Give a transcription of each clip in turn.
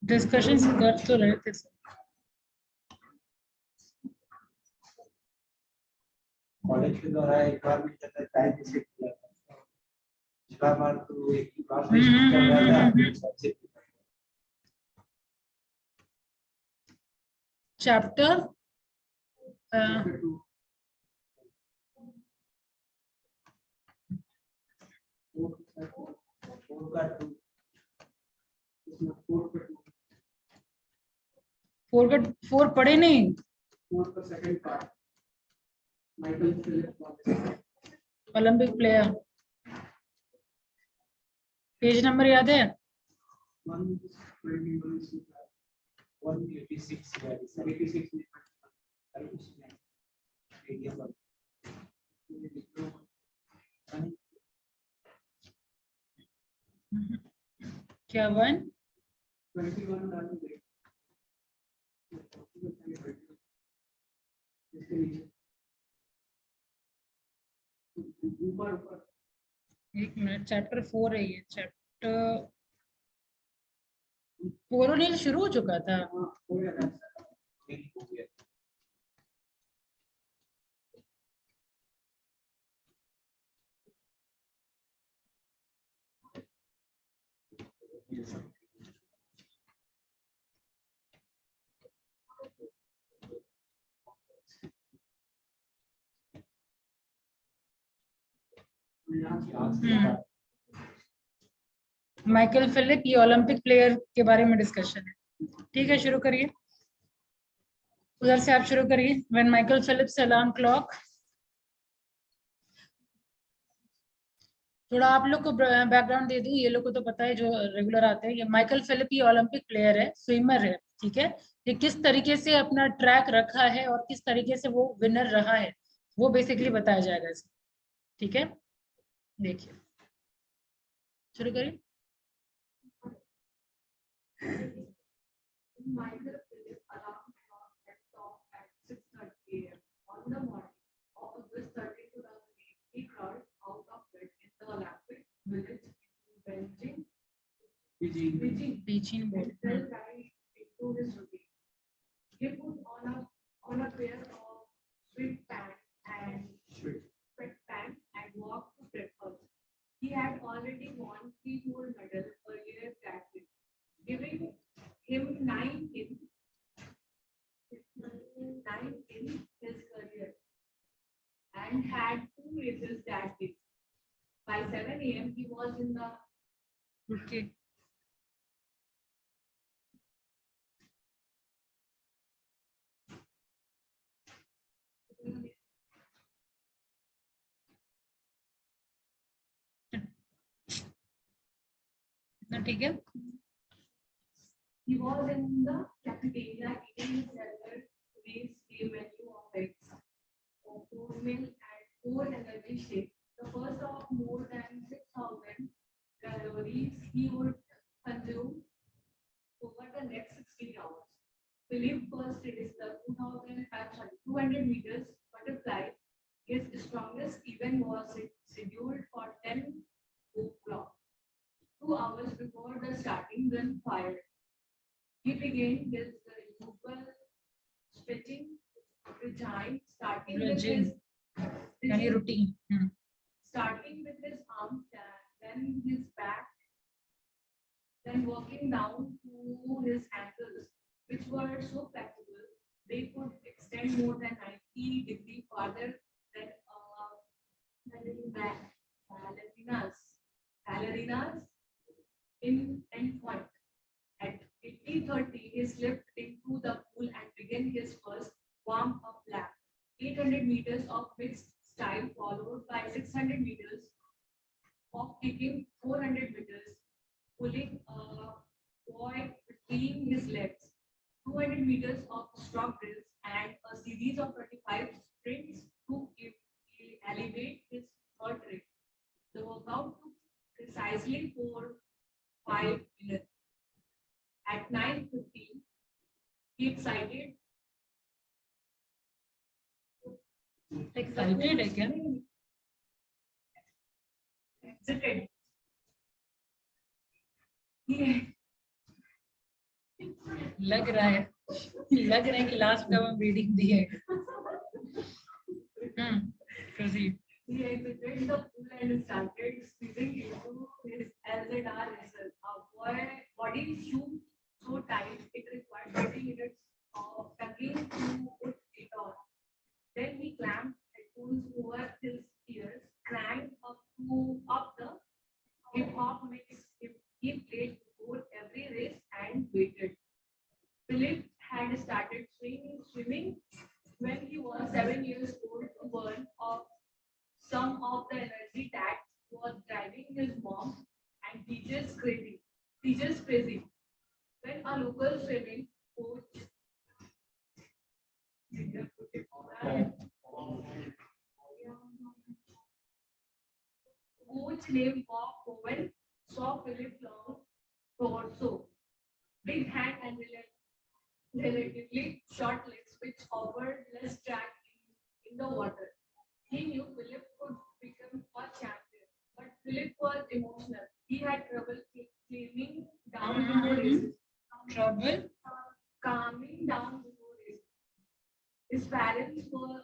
Discussion कर तो रहे थे सर। कॉलेज के द्वारा एक बार भी टाइम सेट किया था, पिछला बार तो एक ही बार चल रहा था। चैप्टर फोर पढ़े नहीं। फोर का second part Michael Philip Olympic player, page number याद है? 186 क्या 1 21 डालेंगे इसके नीचे ऊपर ऊपर। एक मिनट, चैप्टर 4 है ये। चैप्टर 4 शुरू हो चुका था। हाँ हो गया था, हो गया। माइकल फिलिप, ये ओलंपिक प्लेयर के बारे में डिस्कशन है। ठीक है, शुरू करिए। उधर से आप शुरू करिए। When Michael Phillips alarm clock, थोड़ा आप लोग को बैकग्राउंड दे दूं, ये लोग को तो पता है जो रेगुलर आते हैं। ये माइकल फिलिप ये ओलंपिक प्लेयर है, स्विमर है, ठीक है। ये किस तरीके से अपना ट्रैक रखा है और किस तरीके से वो विनर रहा है, वो बेसिकली बताया जाएगा इसमें, ठीक है। देखिए, शुरू करिए। Michael Phillips alarm clock went off at 6:30 a.m. on the morning of August 30, 2008. He crawled out of bed in the Olympic Village in Beijing and fell right into his routine. He put on a pair of sweatpants and walked to breakfast. He had already won 3 gold medals earlier that week, giving him 9 in his career, and had 2 races that week. By 7 a.m. he was in the Okay. ठीक है। He was in the cafeteria eating his regular today's day menu of eggs, oatmeal, and 4 energy shakes. The first of more than 6,000 calories he would consume over the next 16 hours. Philip first raced the 200 meters butterfly. His strongest event was scheduled for 10 o'clock, 2 hours before the starting gun fired. He began his usual stretching routine, starting with his arms, then his back, then working down to his ankles, which were so flexible they could extend more than 90 degrees farther than ballerinas in endpoint. At 80:30, he slipped into the pool and began his first warm-up lap. 800 meters of mixed style, followed by 600 meters of kicking, 400 meters, pulling a buoy between his legs, 200 meters of stroke drills, and a series of 25 sprints to elevate his heart rate. The workout took precisely 5 minutes. At 9:15, he excited again. Exited. लग रहा है कि last का हम reading दी है. Proceed. He exited the pool and started squeezing into his LZR vessel. Body shoe so tight it required 30 minutes of tugging to put it on. Then he clamped headphones over his ears, cranked up the hip hop mix he played before every race and waited. Philip had started swimming when he was 7 years old to burn off some of the energy that was driving his mom and teachers crazy. When a local swimming coach named Bob Cohen saw Philip long torso, big hand and relatively short legs which offered less track in the water. He knew Philip could become a champion, but Philip was emotional. He had trouble calming down before races. Calming down before races. His parents were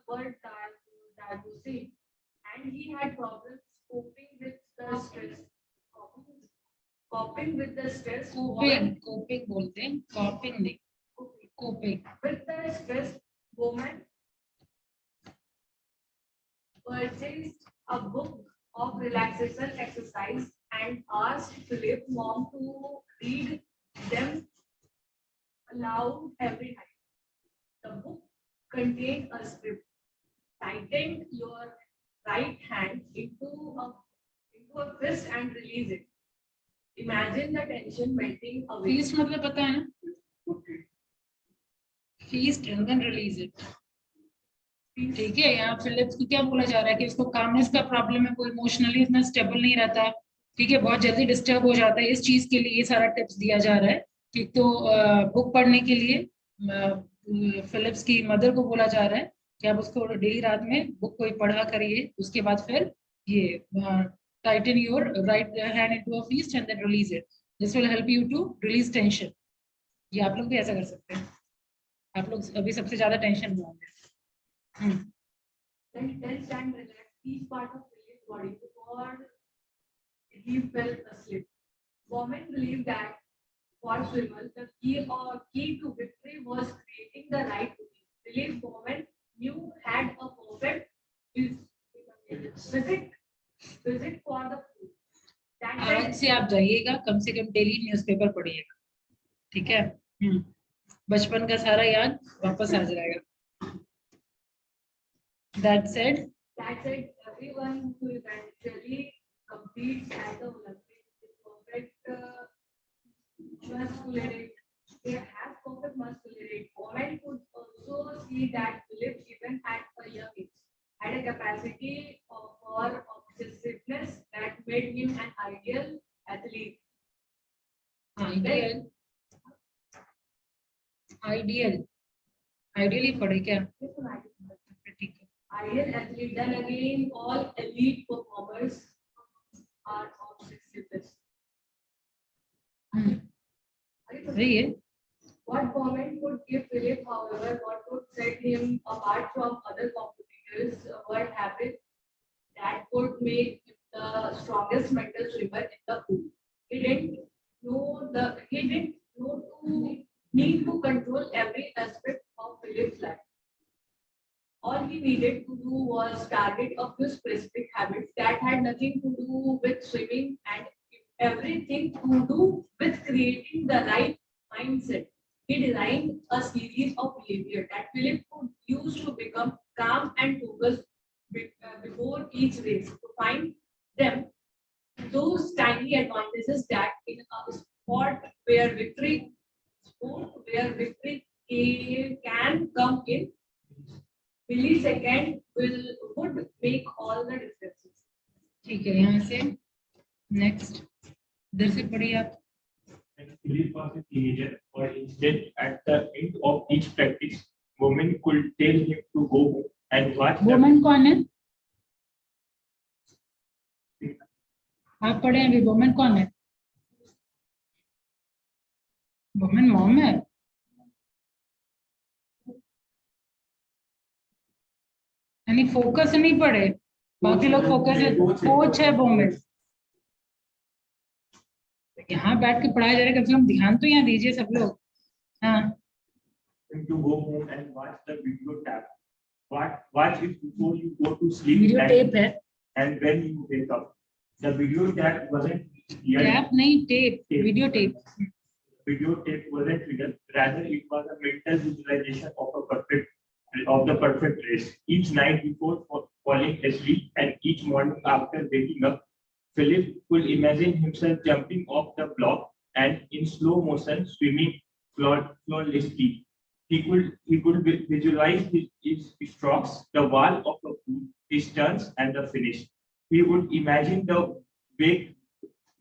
divorcing, and he had problems coping with the stress. Coping with the stress. Coping बोलते हैं, coping नहीं. Coping. With the stress, woman purchased a book of relaxation exercise and asked Philip's mom to read them aloud every night. The book contained a script. Tighten your right hand into a fist and release it. Imagine the tension melting away. Feast मतलब पता है ना? Feast and then release it. ठीक है, यहाँ Philips को क्या बोला जा रहा है कि उसको कामनेस का प्रॉब्लम है, वो इमोशनली इतना स्टेबल नहीं रहता है. ठीक है, बहुत जल्दी डिस्टर्ब हो जाता है. इस चीज के लिए ये सारा टिप्स दिया जा रहा है. एक तो बुक पढ़ने के लिए फिलिप्स की मदर को बोला जा रहा है कि आप उसको डेली रात में बुक कोई पढ़ा करिए. उसके बाद फिर ये tighten your right hand into a fist and then release it. This will help you to release tension. ये आप लोग भी ऐसा कर सकते हैं. आप लोग अभी सबसे ज्यादा टेंशन में होंगे. Then tense and relax each part of Philip's body before he fell asleep. Women believe that for swimmers, the key to victory was creating the right routine. Philip's woman knew had a perfect visit for the pool. आज से आप जाइएगा, कम से कम daily newspaper पढ़िएगा. ठीक है, बचपन का सारा याद वापस आ जाएगा. That said, everyone who eventually competes at the Olympics is perfect muscularity. They have perfect muscularity. Women could also see that Philip, even at a young age, had a capacity for obsessiveness that made him an ideal athlete. Ideally पढ़े क्या? Ideal athlete. Then again, all elite performers are obsessive. What comment could give Philip, however, what would set him apart from other competitors? What habit that could make him the strongest mental swimmer in the pool? He didn't know to need to control every aspect of Philip's life. All he needed to do was target a few specific habits that had nothing to do with swimming and everything to do with creating the right mindset. He designed a series of behavior that Philip could use to become calm and focused before each race. To find them, those tiny advantages that in a sport where victory can come in millisecond would make all the differences. ठीक है, यहाँ से next इधर से पढ़िए आप. Philip was a teenager, or instead, at the end of each practice, women could tell him to go home and watch. Woman कौन है? आप पढ़े अभी. woman कौन है? woman mom है. यानी फोकस नहीं पड़े, बाकी लोग फोकस है, कोच है वुमेन। यहाँ बैठ के पढ़ाया जा रहा है, कम से कम ध्यान तो यहाँ दीजिए सब लोग। हाँ, to go home and watch the video tab. Watch it before you go to sleep. Video tape है, And when you wake up. The video tab wasn't real. Tap नहीं tape, video tape. Video tape wasn't real. Rather, it was a mental visualization of the perfect race. Each night before falling asleep and each morning after waking up, Philip could imagine himself jumping off the block and in slow motion swimming flawlessly. He could visualize his strokes, the wall of the pool, his turns, and the finish. He would imagine the wake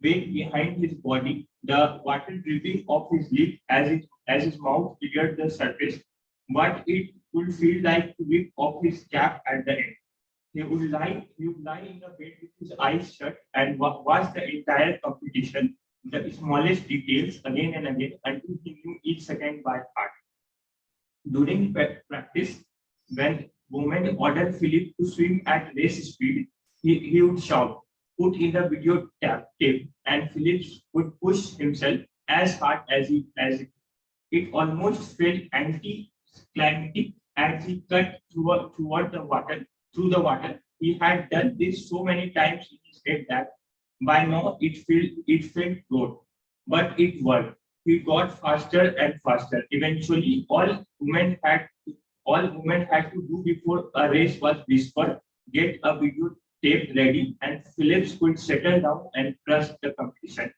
behind his body, the water dripping off his lip as his mouth cleared the surface, what it would feel like to rip off his cap at the end. He would lie in the bed with his eyes shut and watch the entire competition, the smallest details again and again until he knew each second by heart. During practice, when women ordered Philip to swim at race speed, he would shout, put in the video tape, and Philip would push himself as hard as he. It almost felt anticlimactic as he cut through the water. He had done this so many times in his head that by now it felt good, but it worked. He got faster and faster. Eventually, all women had to do before a race was whispered, get a video tape ready, and Phillips could settle down and trust the competition.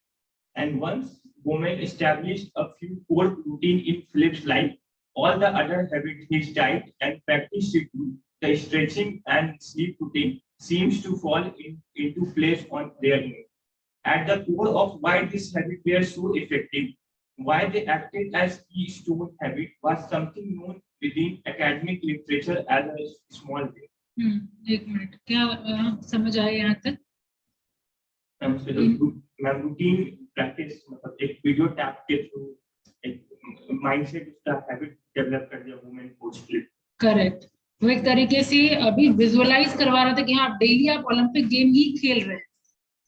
And once women established a few core routine in Phillips' life, all the other habits, his diet and practice schedule, the stretching and sleep routine seems to fall into place on their own. At the core of why this habit were so effective, why they acted as keystone habit was something known within academic literature as a small way. एक minute, क्या समझ आया यहाँ तक? Ma'am routine practice मतलब एक video tap के through एक माइंडसेट उसका हैबिट डेवलप कर दिया वुमेन कोच के लिए। करेक्ट, वो एक तरीके से अभी विजुअलाइज करवा रहा था कि हाँ डेली आप ओलंपिक गेम ही खेल रहे हैं,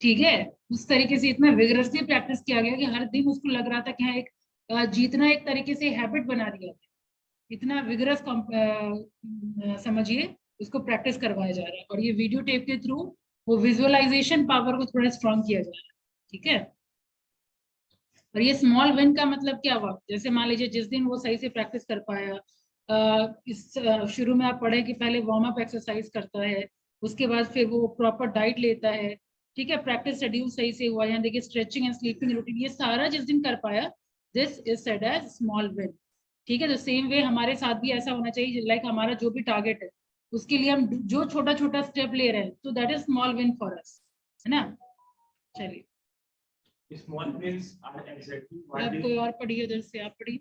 ठीक है। उस तरीके से इतना विगरसली प्रैक्टिस किया गया कि हर दिन उसको लग रहा था कि हाँ एक जीतना एक तरीके से हैबिट बना दिया, इतना विगरस समझिए उसको प्रैक्टिस करवाया जा रहा है। और ये वीडियो टेप के थ्रू वो विजुअलाइजेशन पावर को थोड़ा स्ट्रॉन्ग किया जा रहा है, ठीक है। और ये स्मॉल विन का मतलब क्या हुआ, जैसे मान लीजिए जिस दिन वो सही से प्रैक्टिस कर पाया, इस शुरू में आप पढ़े कि पहले वार्म अप एक्सरसाइज करता है, उसके बाद फिर वो प्रॉपर डाइट लेता है, ठीक है, प्रैक्टिस शेड्यूल सही से हुआ, यहाँ देखिए स्ट्रेचिंग एंड स्लीपिंग रूटीन, ये सारा जिस दिन कर पाया, this is said as small win, ठीक है। तो सेम वे हमारे साथ भी ऐसा होना चाहिए, लाइक हमारा जो भी टारगेट है उसके लिए हम जो छोटा छोटा स्टेप ले रहे हैं, तो that is small win for us, है ना। चलिए small wins are exactly what आप कोई और पढ़िए, उधर से आप पढ़िए।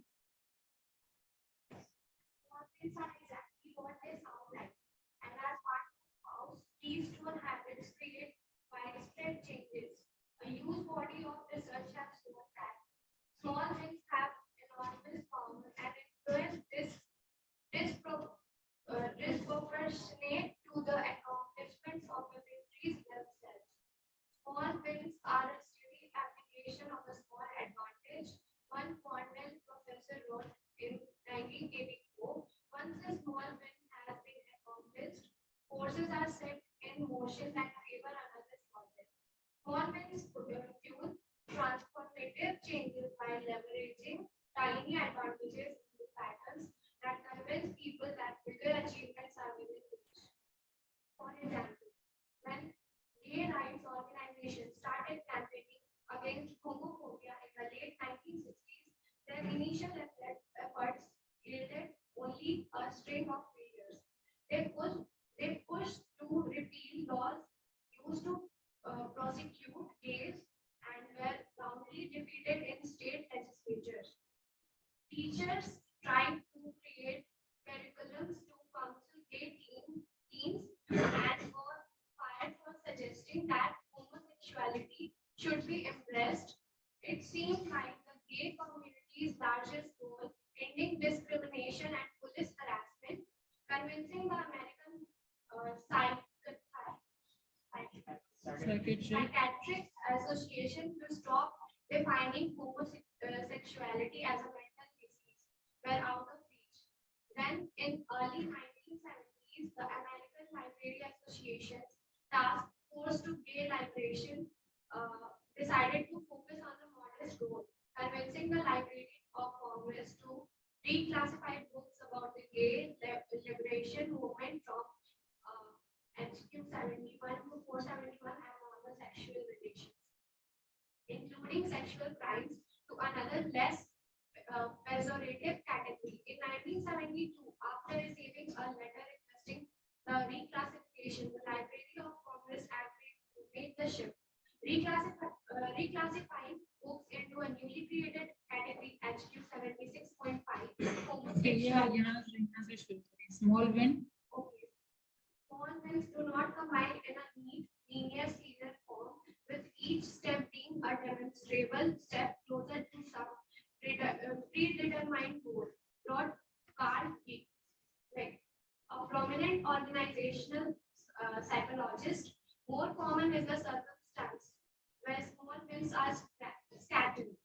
Small things have enormous power and influence disproportionate to the accomplishments of the victories themselves. Small wins are a steady application of a small advantage. One Cornell professor wrote in 1984, once a small win has been accomplished, forces are set in motion that favor another small win. Small wins fuel transformative changes by leveraging tiny advantages into patterns that convince people that bigger achievements are within reach. For example, when gay rights organizations started campaigning against homophobia in the late 1960s, their initial efforts yielded only a string of failures. They pushed to repeal laws used to prosecute gays and were roundly defeated in state legislatures. Teachers tried to create curriculums to counsel gay teens and were fired for suggesting that homosexuality should be embraced. It seemed like the gay community's largest goal, ending discrimination and police harassment, convincing the American Psychiatric Association to stop defining homosexuality as a mental disease were out of reach. Then, in early 1970s, the American Library Association's task force to gay liberation decided to focus on the modest goal, convincing the Library of Congress to reclassify books about the gay liberation movement from HQ 71 to 471 and on the sexual relations, including sexual crimes, to another less pejorative category. In 1972, after receiving a letter requesting the reclassification, the Library of Congress agreed to make the shift, reclassifying books into a newly created category HQ 76.5. Small win. Okay. Small wins do not combine in a neat, linear serial form, with each step being a demonstrable step closer to some predetermined goal. Lord Carl Jung, like a prominent organizational psychologist, more common is the circumstance where small wins are scattered,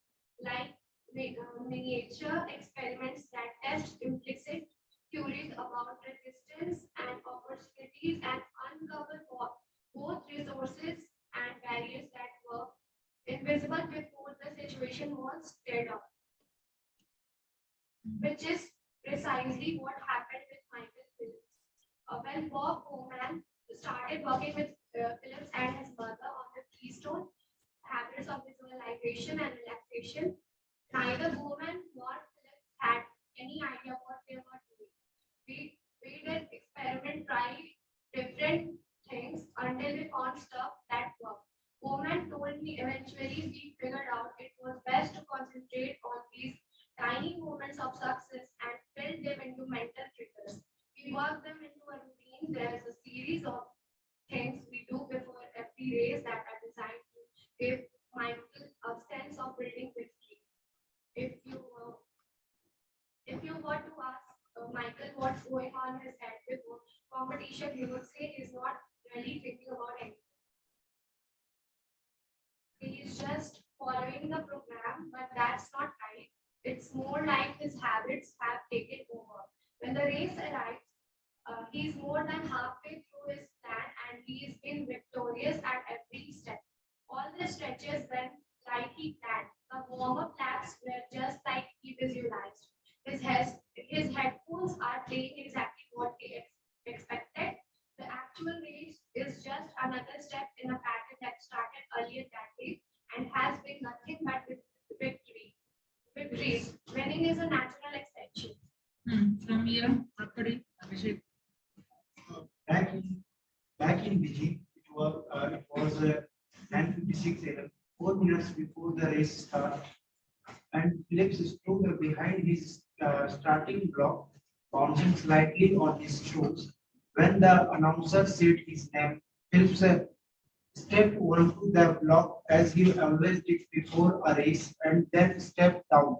like miniature experiments that test implicit theories about resistance and opportunities and uncover both resources and barriers that were invisible before the situation was stirred up, which is precisely what happened with Michael Phillips. When Bob Bowman started working with Phillips and his mother on the keystone habits of visualization and relaxation, neither Bowman nor Phillips had any idea what they were doing. We did experiment, try different things until we found stuff that worked. Bowman told me eventually we figured out it was best to concentrate on these tiny moments of success and build them into mental triggers. We work them into a routine. There's a series of things we do before every race that are designed to give Michael a sense of building victory. If you were to ask Michael what's going on in his head before competition, he would say he's not really thinking about anything. He's just following the program, but that's not right. It's more like his habits have taken over. When the race arrives, he's more than halfway through his plan and he's been victorious at every step. All the stretches went like he planned. The warm-up laps were just like he visualized. His headphones are playing exactly what he expected. The actual race is just another step in a pattern that started earlier that day and has been nothing but victories. Winning is a natural extension. From here, Abhishek. Back in Beijing, it was 9:56 a.m., 4 minutes before the race started, and Phillips stood behind his starting block, bouncing slightly on his toes. When the announcer said his name, Phillips stepped onto the block as he always did before a race, and then stepped down.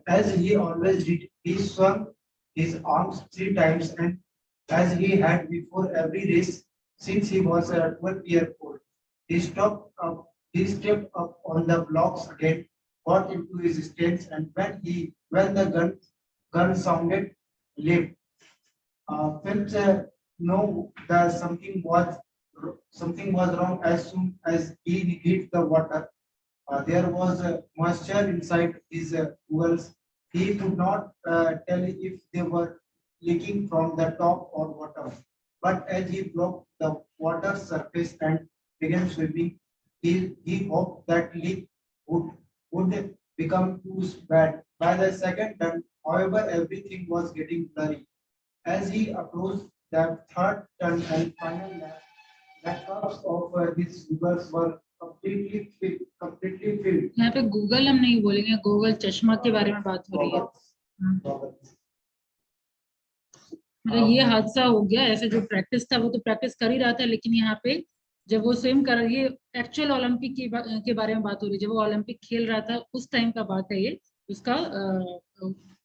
As he always did, he swung his arms 3 times, and as he had before every race since he was 12 years old. He stepped up on the blocks again, got into his stance, and when the gun sounded, leaped. Phillips knew that something was wrong as soon as he hit the water. There was moisture inside his goggles. He could not tell if they were leaking from the top or bottom. But as he broke the water surface and began swimming, he hoped that leak would become too bad. By the second turn, however, everything was getting blurry. As he approached the third turn and final lap, the cups of his goggles were completely filled. यहाँ पे Google हम नहीं बोलेंगे, Google चश्मा के बारे में बात हो रही है. मतलब ये हादसा हो गया. ऐसे जो प्रैक्टिस था वो तो प्रैक्टिस कर ही रहा था, लेकिन यहाँ पे जब वो स्विम कर रही है, एक्चुअल ओलंपिक के बारे में बात हो रही है. जब वो ओलंपिक खेल रहा था उस टाइम का बात है ये. उसका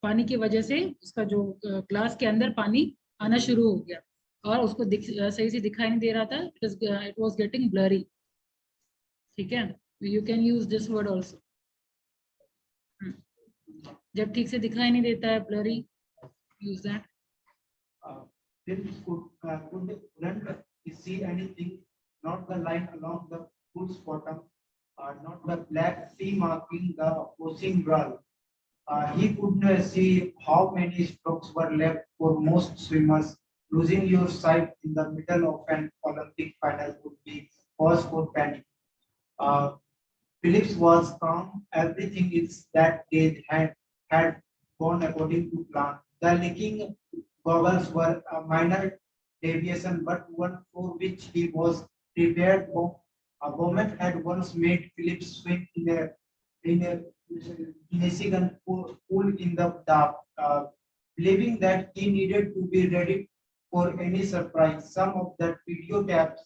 पानी की वजह से उसका जो ग्लास के अंदर पानी आना शुरू हो गया और उसको सही से दिखाई नहीं दे रहा था. It was getting blurry. ठीक है, you can use this word also. जब ठीक से दिखाई नहीं देता है blurry, use that. Phillips couldn't see anything, not the line along the pool's bottom, not the black sea marking the opposing wall. He couldn't see how many strokes were left for most swimmers. Losing your sight in the middle of an Olympic final would be cause for panic. Uh, Phillips was calm. Everything is that day had gone according to plan. The leaking goggles were a minor deviation, but one for which he was prepared for. A moment had once made Phillips swim in a Michigan pool in the dark, believing that he needed to be ready for any surprise. Some of the video taps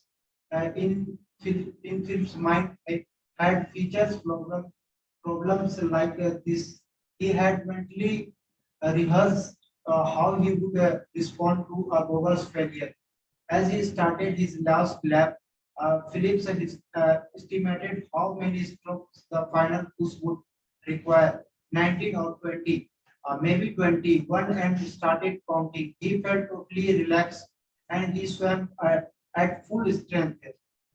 in Philip's mind had features problems like this. He had mentally rehearsed how he would respond to a goggle's failure. As he started his last lap, Phillips had estimated how many strokes the final push would require, 19 or 20, maybe 21, and started counting. He felt totally relaxed and he swam at full strength.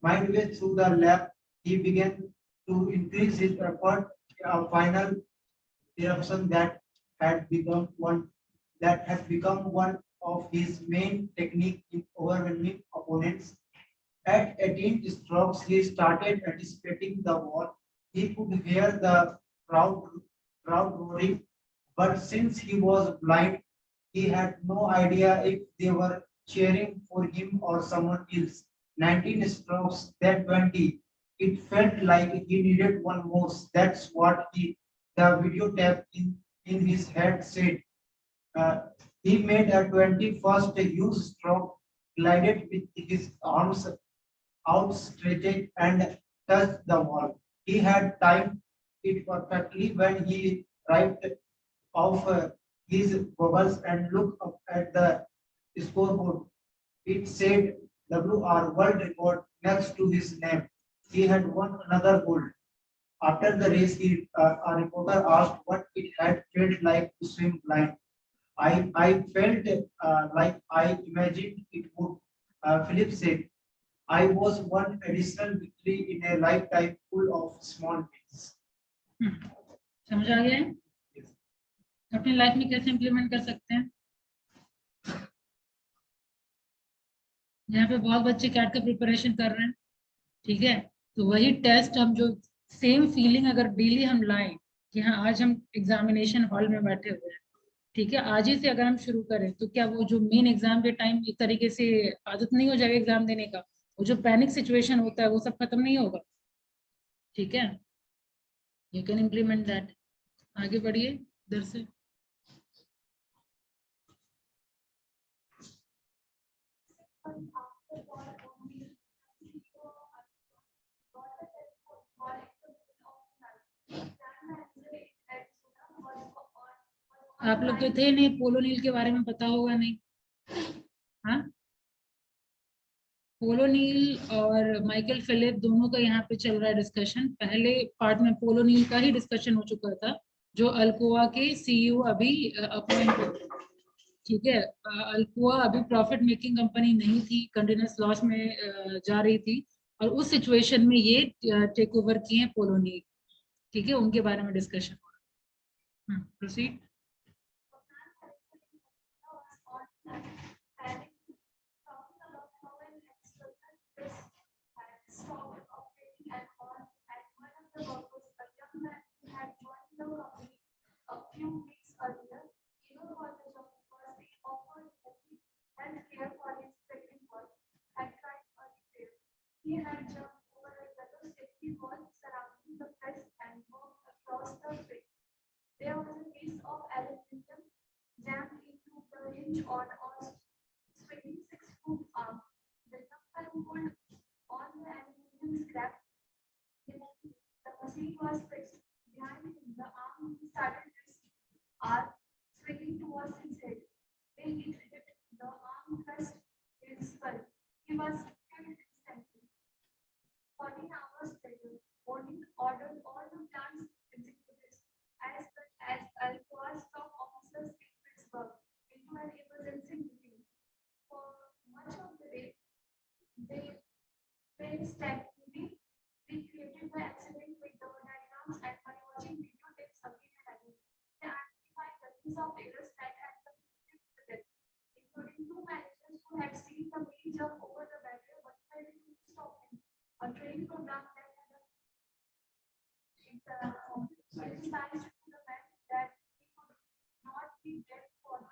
Midway through the lap, he began to increase his effort. A final eruption that had become one of his main technique in overwhelming opponents. At 18 strokes, he started anticipating the wall. He could hear the crowd, crowd roaring, but since he was blind, he had no idea if they were cheering for him or someone else. 19 strokes, then 20. It felt like he needed one more. That's what the video tape in his head said. Uh, he made a 21st huge stroke, glided with his arms outstretched and touched the wall. He had timed it perfectly when he arrived off his goggles and looked up at the scoreboard. It said WR World Record next to his name. He had won another gold. After the race, a reporter asked what it had felt like to swim blind. I felt like I imagined it would. Philip said, I was one additional victory in a lifetime full of small wins. समझ आ गया है? अपनी life में कैसे implement कर सकते हैं? यहाँ पे बहुत बच्चे कैट का प्रिपरेशन कर रहे हैं, ठीक है, तो वही टेस्ट हम जो सेम फीलिंग अगर डेली हम लाएं कि हाँ आज हम एग्जामिनेशन हॉल में बैठे हुए हैं, ठीक है, आज ही से अगर हम शुरू करें तो क्या वो जो मेन एग्जाम के टाइम एक तरीके से आदत नहीं हो जाएगा एग्जाम देने का, वो जो पैनिक सिचुएशन होता है वो सब खत्म नहीं होगा, ठीक है, यू कैन इम्प्लीमेंट दैट। आगे बढ़िए इधर से। आप लोग तो थे नहीं, पोलो नील के बारे में पता होगा नहीं, हाँ, पोलो नील और माइकल फिलिप दोनों का यहाँ पे चल रहा है डिस्कशन। पहले पार्ट में पोलो नील का ही डिस्कशन हो चुका था, जो अल्कोआ के सीईओ अभी अपॉइंट हुए, ठीक है, अल्कोआ अभी प्रॉफिट मेकिंग कंपनी नहीं थी, कंटिन्यूअस लॉस में जा रही थी, और उस सिचुएशन में ये टेक ओवर किए हैं पोलो नील, ठीक है, उनके बारे में डिस्कशन हो रहा है। Proceed. A few weeks earlier, you know what the job was? They offered health care for his pregnant wife, had tried a repair. He had jumped over a yellow safety wall surrounding the press and walked across the street. There was a piece of aluminium jammed into the hinge on a swinging 6-foot arm. The number pulled on the aluminium scrap. The machine was fixed. Behind him, the arm started its arc, swinging towards his head. When it hit, the arm crushed his skull. He was killed instantly. 14 hours later, of errors that had contributed to the death, including two managers who had seen the main jump over the barrier but failed to stop him. A training program that had emphasized to the man that he could not be dead for the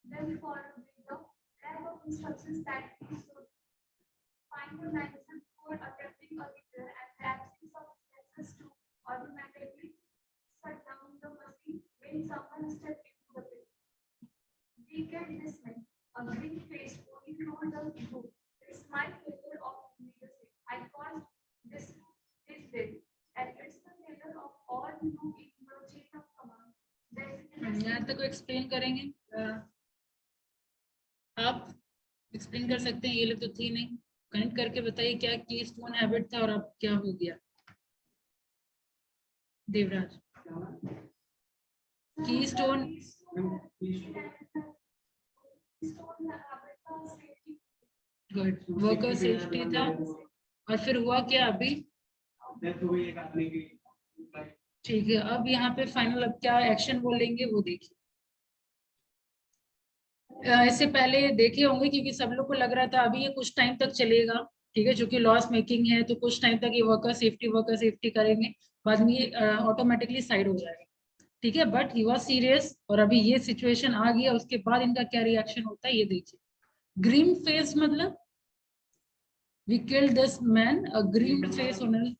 therefore, with the lack of instructions that he should find the manager before attempting a repair and the absence of access to automatically shut down the machine when someone stepped into the pit. We get this man, a green faced only told the group. It's my failure of leadership. I caused this death, and it's the failure of all you in the chain of command. यहाँ तक explain करेंगे आप explain कर सकते हैं, ये लोग तो थी नहीं, कनेक्ट करके बताइए क्या की स्टोन हैबिट था और अब क्या हो गया। देवराज की स्टोन गुड वर्कर सेफ्टी था और फिर हुआ क्या अभी, ठीक है। अब यहाँ पे फाइनल अब क्या एक्शन वो लेंगे वो देखिए। इससे पहले देखे होंगे क्योंकि सब लोग को लग रहा था अभी ये कुछ टाइम तक चलेगा, ठीक है, क्योंकि लॉस मेकिंग है तो कुछ टाइम तक ये वर्कर सेफ्टी करेंगे, बाद में ये ऑटोमेटिकली साइड हो जाएगा, ठीक है। बट ही वाज सीरियस और अभी ये सिचुएशन आ गया, उसके बाद इनका क्या रिएक्शन होता है ये देखिए। ग्रीन फेस मतलब we killed this man, a green face होने,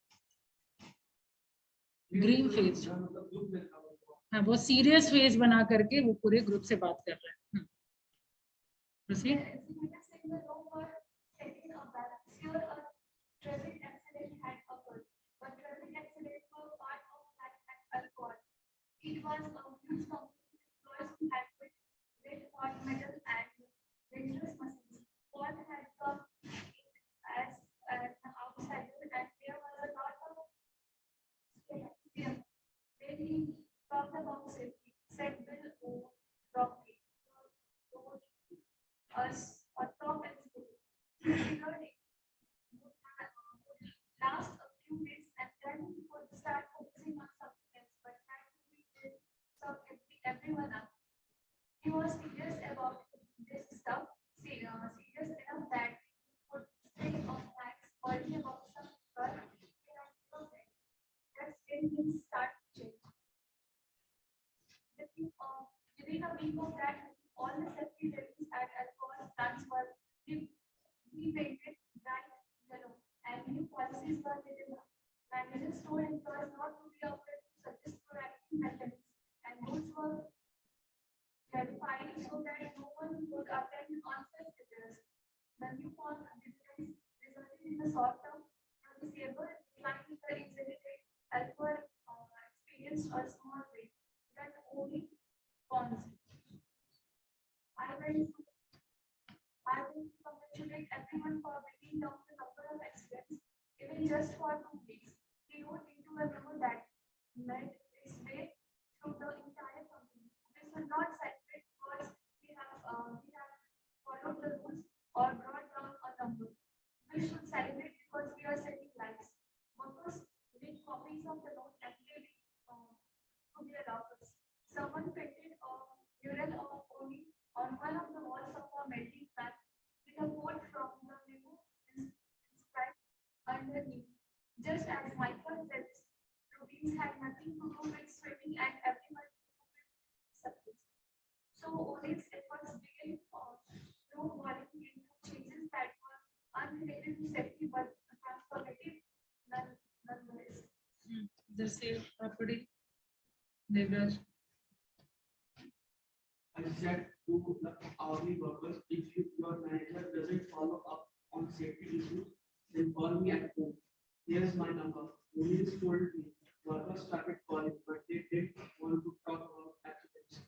ग्रीन फेस, हाँ वो सीरियस फेस बना करके वो पूरे ग्रुप से बात कर रहे हैं। Proceed. Traffic accident had occurred, but traffic accidents were part of life at alcohol. It was a huge company employees who had with hot metal and dangerous machines. Paul had come as an outsider, and there was a lot of fear. When he talked about safety, said Bill O'Rourke, us a top executive. Last a few days and then he would start focusing on something else, but trying to be everyone up. He was serious about this stuff, serious enough that he would stay on nights worrying about some girl that's when things start to change. Within a week of that, all the safety levels at alcohol plants were repainted bright yellow, and new policies were written up. Managers told employees not to be afraid to suggest proactive methods, and those were clarified so that no one would attend on such repairs. The new decisions resulted in a short-term noticeable decline in the exhibited alcohol experienced a small rate that only bonds. I will congratulate everyone for bringing down the number of accidents, even just for 2 weeks. He wrote into a memo that made its way through the entire company. We should not celebrate because we have followed the rules or brought down a number. We should celebrate because we are saving lives. Workers with copies of the note appeared to their lockers. Someone painted a mural of only on one of the walls of a melting plant with a quote from the memo inscribed underneath. Just as Michael Phelps' routines had nothing to do with swimming and everyone to do with success. So O'Neill's efforts began snowballing into changes that were unrelated to safety but transformative nonetheless. The same property, Devraj. I said to the hourly workers, if your manager doesn't follow up on safety issues, then call me at home. Here's my number. Police told me. Workers started calling, but they didn't want to talk about accidents.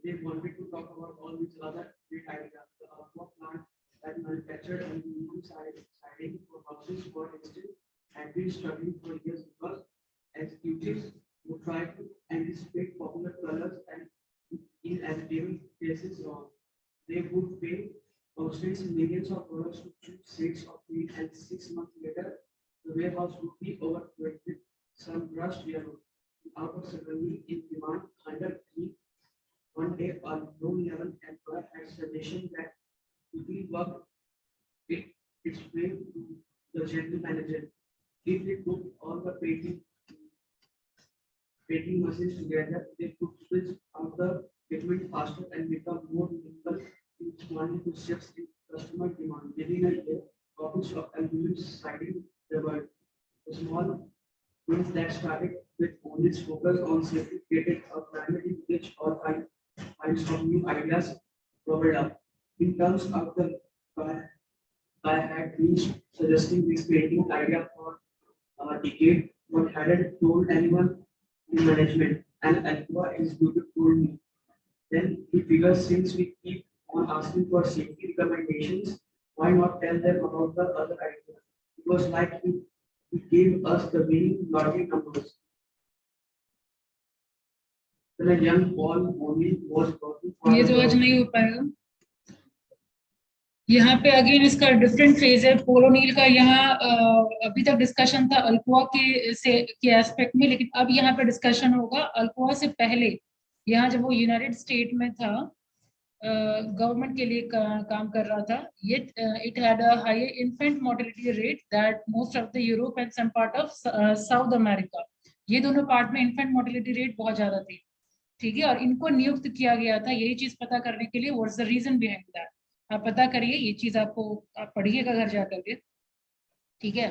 They wanted to talk about all these other great ideas. The Aqua plant that manufactured aluminum siding for houses, for instance, had been struggling for years because executives would try to anticipate popular colors and inevitable cases wrong. They would pay thousands and millions of dollars to choose shades of green, and 6 months later, the warehouse would be overflowing with some brushed yellow. out of suddenly in demand under three. One day, a low-level employer had suggestion that quickly work its way to the general manager. If they put all the painting machines together, they could switch out the equipment faster and become more nimble in responding to shifts in customer demand. Within a year, copies of aluminum siding the world. The small wins that started with only focus on safety created a climate in which all kinds of new ideas bubbled up. In terms of the car, I had been suggesting this painting idea for a decade, but hadn't told anyone in management, and Alpha executive told me. Then he figures since we keep on asking for safety recommendations, why not tell them about the other idea? It was like he gave us the winning lottery numbers. Then a young Paul only was working for ये तो आज नहीं हो पाएगा। यहाँ पे again इसका different phase है। पोलोनील का यहाँ अभी तक डिस्कशन था अल्कोआ के एस्पेक्ट में, लेकिन अब यहाँ पे डिस्कशन होगा अल्कोआ से पहले। यहाँ जब वो यूनाइटेड स्टेट में था, गवर्नमेंट के लिए काम कर रहा था, ये it had a higher infant mortality rate that most of the Europe and some part of South America. ये दोनों पार्ट में इन्फेंट मोर्टेलिटी रेट बहुत ज्यादा थी, ठीक है। और इनको नियुक्त किया गया था यही चीज पता करने के लिए, what's the reason behind that. आप पता करिए, ये चीज आपको आप पढ़िएगा घर जाकर के, ठीक है।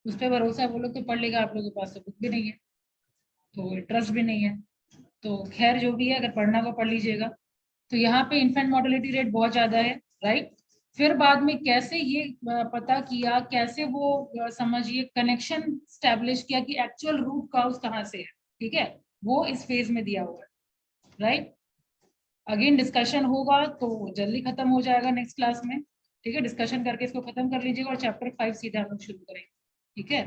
उस पर भरोसा वो लोग तो पढ़ लेगा, आप लोगों के पास तो बुक भी नहीं है, तो इंटरेस्ट भी नहीं है, तो खैर जो भी है, अगर पढ़ना को पढ़ लीजिएगा। तो यहाँ पे इन्फेंट मोर्टेलिटी रेट बहुत ज्यादा है, राइट। फिर बाद में कैसे ये पता किया, कैसे वो समझिए कनेक्शन स्टैब्लिश किया कि एक्चुअल रूट कॉज कहाँ से है, ठीक है, वो इस फेज में दिया हुआ है, राइट। अगेन डिस्कशन होगा तो जल्दी खत्म हो जाएगा नेक्स्ट क्लास में, ठीक है। डिस्कशन करके इसको खत्म कर लीजिएगा और चैप्टर 5 सीधा हम लोग शुरू करेंगे, ठीक है।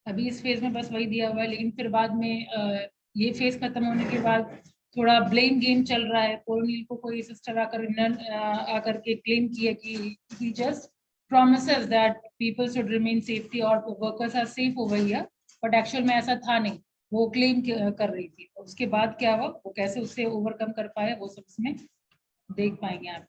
अभी इस फेज में बस वही दिया हुआ है, लेकिन फिर बाद में ये फेज खत्म होने के बाद थोड़ा ब्लेम गेम चल रहा है। पोलोनील को कोई सिस्टर आकर के क्लेम किया कि ही just promises that people should remain safety और workers are safe over here, but actual में ऐसा था नहीं, वो क्लेम कर रही थी। उसके बाद क्या हुआ, वो कैसे उससे ओवरकम कर पाए, वो सब इसमें देख पाएंगे आप।